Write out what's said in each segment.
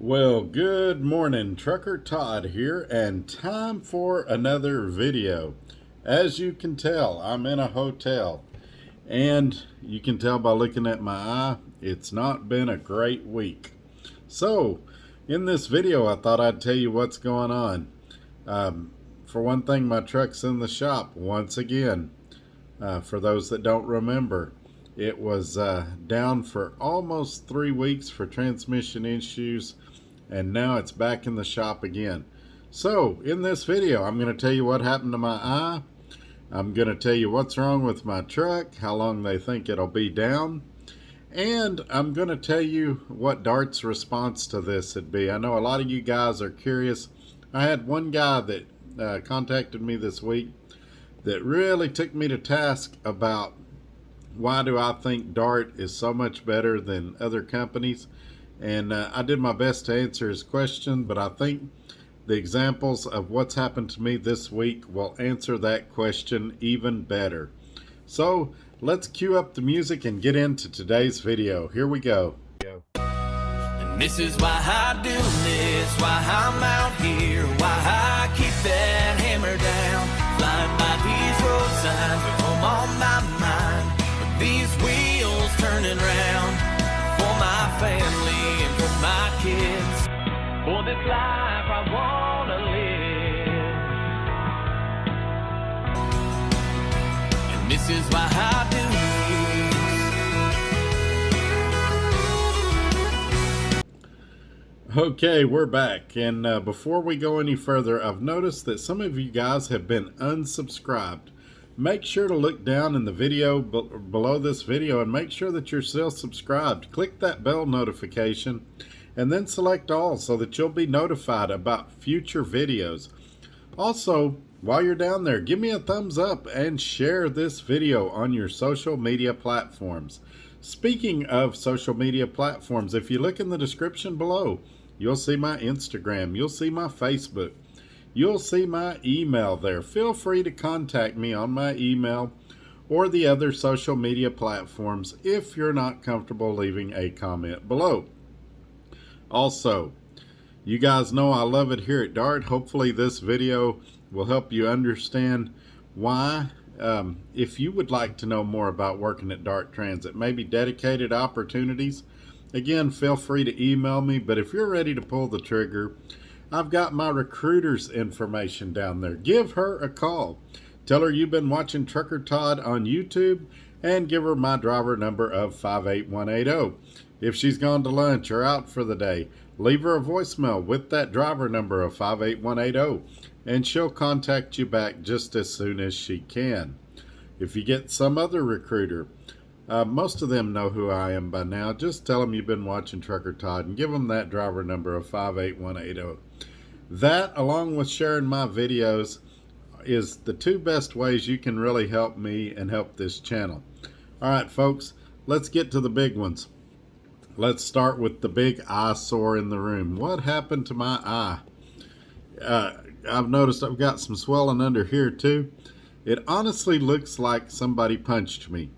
Well, good morning. Trucker Todd here, and time for another video. As you can tell, I'm in a hotel, and you can tell by looking at my eye, it's not been a great week. So, in this video, I thought I'd tell you what's going on. For one thing, my truck's in the shop once again. For those that don't remember, it was down for almost 3 weeks for transmission issues, and now it's back in the shop again. So in this video, I'm going to tell you what happened to my eye. I'm going to tell you what's wrong with my truck, how long they think it'll be down, and I'm going to tell you what Dart's response to this would be. I know a lot of you guys are curious. I had one guy that contacted me this week that really took me to task about why do I think Dart is so much better than other companies. And I did my best to answer his question, but I think the examples of what's happened to me this week will answer that question even better. So let's cue up the music and get into today's video. Here we go. And this is why I do this, why I'm out here, why I keep that hammer down. Flying by these road signs with home on my mind, with these wheels turning round. For my family and for my kids, for this life I wanna live. And this is why I do this. Okay, we're back, and before we go any further, I've noticed that some of you guys have been unsubscribed. Make sure to look down in the video below this video and make sure that you're still subscribed. Click that bell notification and then select all so that you'll be notified about future videos. Also, while you're down there, give me a thumbs up and share this video on your social media platforms. Speaking of social media platforms, if you look in the description below, you'll see my Instagram, you'll see my Facebook. You'll see my email there. Feel free to contact me on my email or the other social media platforms if you're not comfortable leaving a comment below. Also, you guys know I love it here at Dart. Hopefully this video will help you understand why. If you would like to know more about working at Dart Transit, maybe dedicated opportunities, again, feel free to email me. But if you're ready to pull the trigger, I've got my recruiter's information down there. Give her a call. Tell her you've been watching Trucker Todd on YouTube and give her my driver number of 58180. If she's gone to lunch or out for the day, leave her a voicemail with that driver number of 58180 and she'll contact you back just as soon as she can. If you get some other recruiter, most of them know who I am by now. Just tell them you've been watching Trucker Todd and give them that driver number of 58180. That, along with sharing my videos, is the two best ways you can really help me and help this channel. All right, folks, let's get to the big ones. Let's start with the big eyesore in the room. What happened to my eye? I've noticed I've got some swelling under here too. It honestly looks like somebody punched me.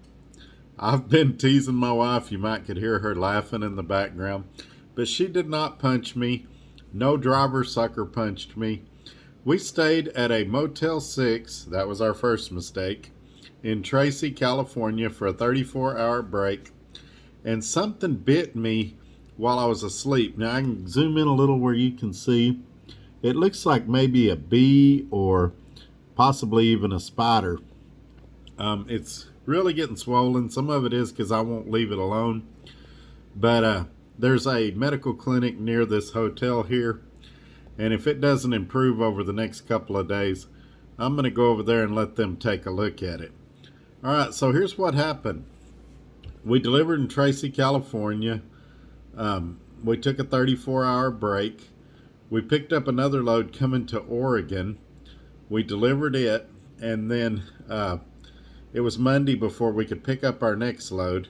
I've been teasing my wife. You might could hear her laughing in the background, but she did not punch me. No driver sucker punched me. We stayed at a Motel 6, that was our first mistake, in Tracy, California for a 34-hour break, and something bit me while I was asleep. Now I can zoom in a little where you can see. It looks like maybe a bee or possibly even a spider. It's really getting swollen. Some of it is because I won't leave it alone. But there's a medical clinic near this hotel here. And if it doesn't improve over the next couple of days, I'm going to go over there and let them take a look at it. All right, so here's what happened. We delivered in Tracy, California. We took a 34-hour break. We picked up another load coming to Oregon. We delivered it, and then it was Monday before we could pick up our next load.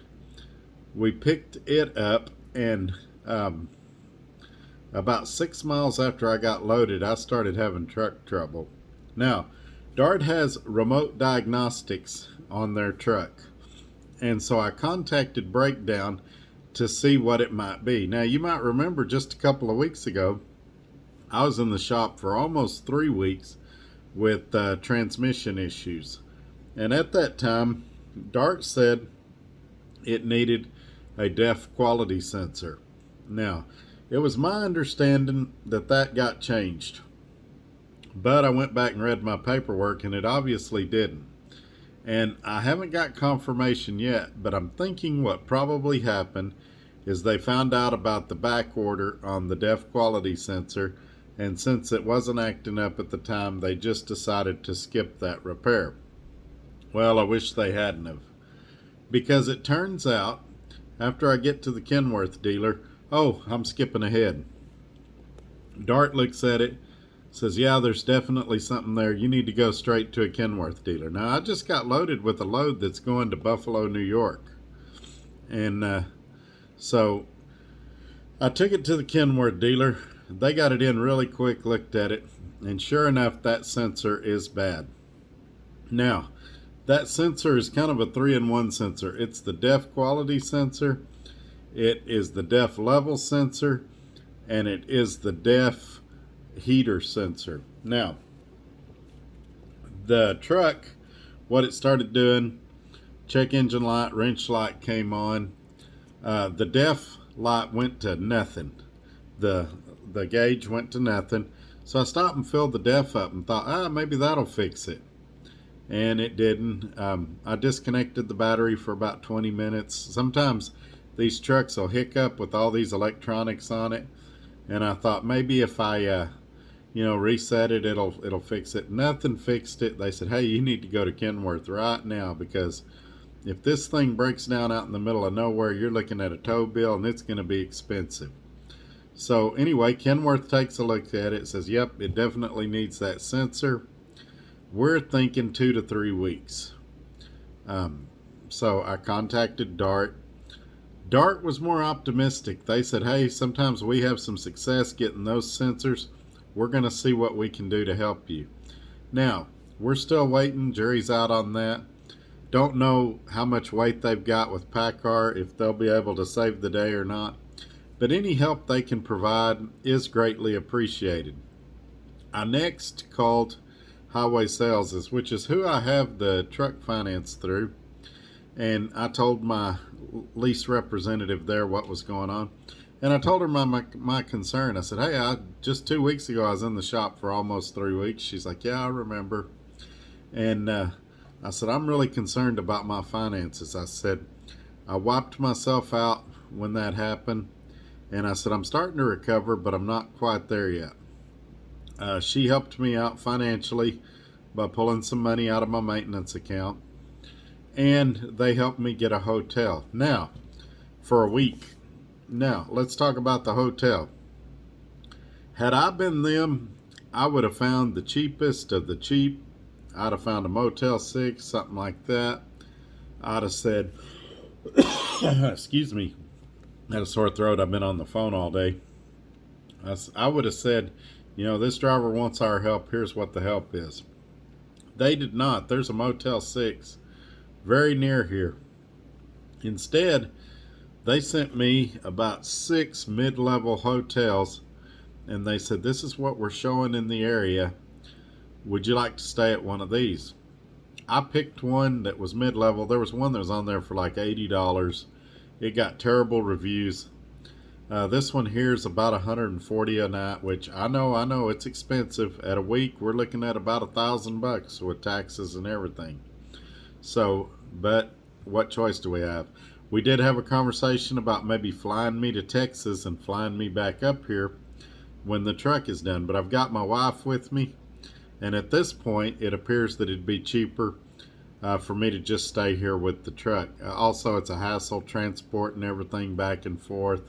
We picked it up, and about 6 miles after I got loaded, I started having truck trouble. Now, Dart has remote diagnostics on their truck, and so I contacted Breakdown to see what it might be. Now, you might remember just a couple of weeks ago, I was in the shop for almost 3 weeks with transmission issues. And at that time, Dart said it needed a depth quality sensor. Now, it was my understanding that that got changed. But I went back and read my paperwork, and it obviously didn't. And I haven't got confirmation yet, but I'm thinking what probably happened is they found out about the back order on the depth quality sensor, and since it wasn't acting up at the time, they just decided to skip that repair. Well, I wish they hadn't have. Because it turns out, after I get to the Kenworth dealer, oh, I'm skipping ahead. Dart looks at it, says, yeah, there's definitely something there. You need to go straight to a Kenworth dealer. Now, I just got loaded with a load that's going to Buffalo, New York. And so I took it to the Kenworth dealer. They got it in really quick, looked at it, and sure enough, that sensor is bad. Now, that sensor is kind of a 3-in-1 sensor. It's the depth quality sensor, it is the depth level sensor, and it is the depth heater sensor. Now, the truck, what it started doing, check engine light, wrench light came on. The depth light went to nothing. The gauge went to nothing. So I stopped and filled the depth up and thought, maybe that'll fix it. And it didn't. I disconnected the battery for about 20 minutes. Sometimes these trucks will hiccup with all these electronics on it. And I thought maybe if I reset it, it'll fix it. Nothing fixed it. They said, hey, you need to go to Kenworth right now, because if this thing breaks down out in the middle of nowhere, you're looking at a tow bill and it's going to be expensive. So anyway, Kenworth takes a look at it, says, yep, it definitely needs that sensor. We're thinking 2 to 3 weeks. So I contacted Dart. Dart was more optimistic. They said, hey, sometimes we have some success getting those sensors. We're going to see what we can do to help you. Now, we're still waiting. Jury's out on that. Don't know how much weight they've got with PACCAR, if they'll be able to save the day or not. But any help they can provide is greatly appreciated. I next called Highway Sales, which is who I have the truck finance through. And I told my lease representative there what was going on. And I told her my concern. I said, hey, just 2 weeks ago, I was in the shop for almost 3 weeks. She's like, yeah, I remember. And I said, I'm really concerned about my finances. I said, I wiped myself out when that happened. And I said, I'm starting to recover, but I'm not quite there yet. She helped me out financially by pulling some money out of my maintenance account. And they helped me get a hotel. Now, for a week. Now, let's talk about the hotel. Had I been them, I would have found the cheapest of the cheap. I'd have found a Motel 6, something like that. I'd have said, excuse me, I had a sore throat. I've been on the phone all day. I would have said, this driver wants our help. Here's what the help is. They did not. There's a Motel 6 very near here. Instead, they sent me about 6 mid-level hotels, and they said, this is what we're showing in the area. Would you like to stay at one of these? I picked one that was mid-level. There was one that was on there for like $80. It got terrible reviews. This one here is about $140 a night, which I know it's expensive. At a week, we're looking at about $1,000 with taxes and everything. So, but what choice do we have? We did have a conversation about maybe flying me to Texas and flying me back up here when the truck is done. But I've got my wife with me, and at this point, it appears that it'd be cheaper for me to just stay here with the truck. Also, it's a hassle transporting everything back and forth.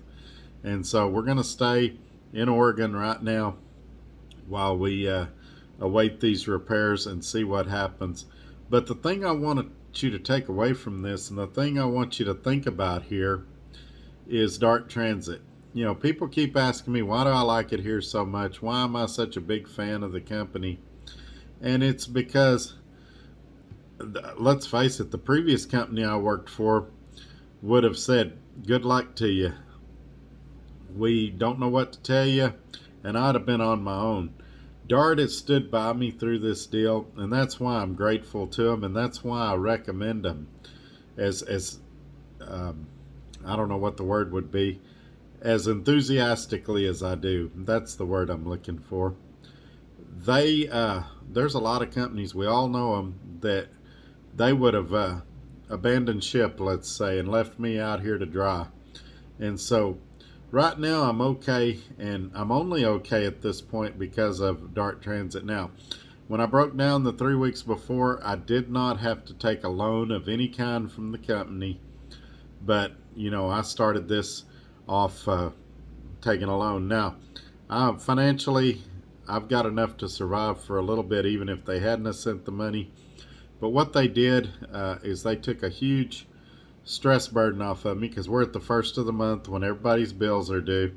And so we're going to stay in Oregon right now while we await these repairs and see what happens. But the thing I want you to take away from this, and the thing I want you to think about here, is Dart Transit. People keep asking me, why do I like it here so much? Why am I such a big fan of the company? And it's because, let's face it, the previous company I worked for would have said, good luck to you. We don't know what to tell you, and I'd have been on my own. Dart has stood by me through this deal, and that's why I'm grateful to him, and that's why I recommend him as um, I don't know what the word would be, as enthusiastically as I do. That's the word I'm looking for. There's a lot of companies, we all know them, that they would have abandoned ship, let's say, and left me out here to dry. And so right now I'm okay, and I'm only okay at this point because of Dart Transit. Now, when I broke down the 3 weeks before, I did not have to take a loan of any kind from the company, but I started this off taking a loan. Now, financially, I've got enough to survive for a little bit, even if they hadn't sent the money. But what they did is they took a huge stress burden off of me, because we're at the first of the month when everybody's bills are due,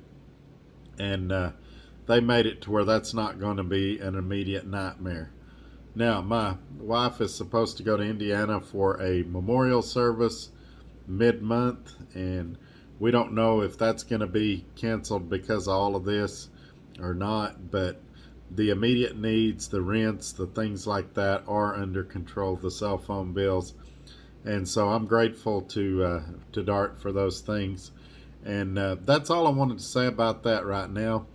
and they made it to where that's not going to be an immediate nightmare. Now, my wife is supposed to go to Indiana for a memorial service mid-month, and we don't know if that's going to be canceled because of all of this or not, but the immediate needs, the rents, the things like that are under control, the cell phone bills. And so I'm grateful to Dart for those things. And that's all I wanted to say about that right now.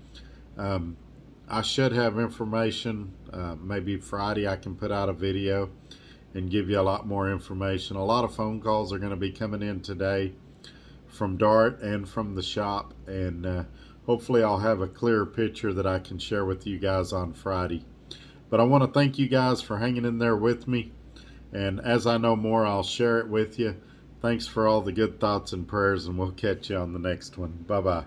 I should have information. Maybe Friday I can put out a video and give you a lot more information. A lot of phone calls are going to be coming in today from Dart and from the shop. And hopefully I'll have a clearer picture that I can share with you guys on Friday. But I want to thank you guys for hanging in there with me. And as I know more, I'll share it with you. Thanks for all the good thoughts and prayers, and we'll catch you on the next one. Bye-bye.